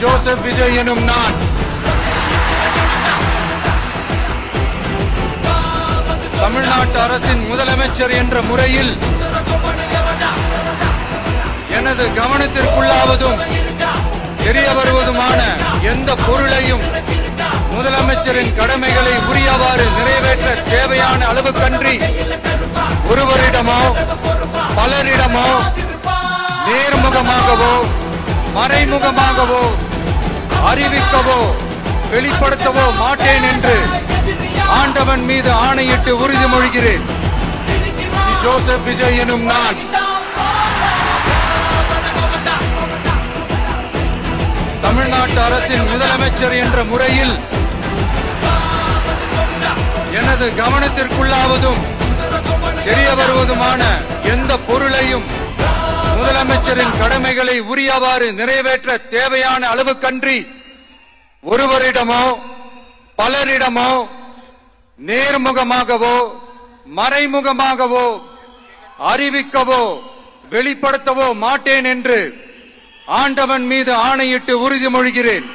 Joseph Vijay எனும் நான் தமிழ்நாட்டு அரசின் முதலமைச்சர் என்ற முறையில் எனது கவனத்திற்குள்ளாவதும் தெரிய வருவதுமான எந்த பொருளையும் முதலமைச்சரின் கடமைகளை உரியவாறு நிறைவேற்ற தேவையான அளவுக்கன்றி ஒருவரிடமோ பலரிடமோ நேர்முகமாகவோ மறைமுகமாகவோ அறிவிக்கவோ வெளிப்படுத்தவோ மாட்டேன் என்று ஆண்டவன் மீது ஆணையிட்டு உறுதிமொழிகிறேன். ஜோசப் விஜய் எனும் நான் தமிழ்நாட்டு அரசின் முதலமைச்சர் என்ற முறையில் எனது கவனத்திற்குள்ளாவதும் தெரிய வருவதுமான எந்த பொருளையும் முதலமைச்சரின் கடமைகளை உரியவாறு நிறைவேற்ற தேவையான அளவுக்கன்றி ஒருவரிடமோ பலரிடமோ நேர்முகமாகவோ மறைமுகமாகவோ அறிவிக்கவோ வெளிப்படுத்தவோ மாட்டேன் என்று ஆண்டவன் மீது ஆணையிட்டு உறுதிமொழிகிறேன்.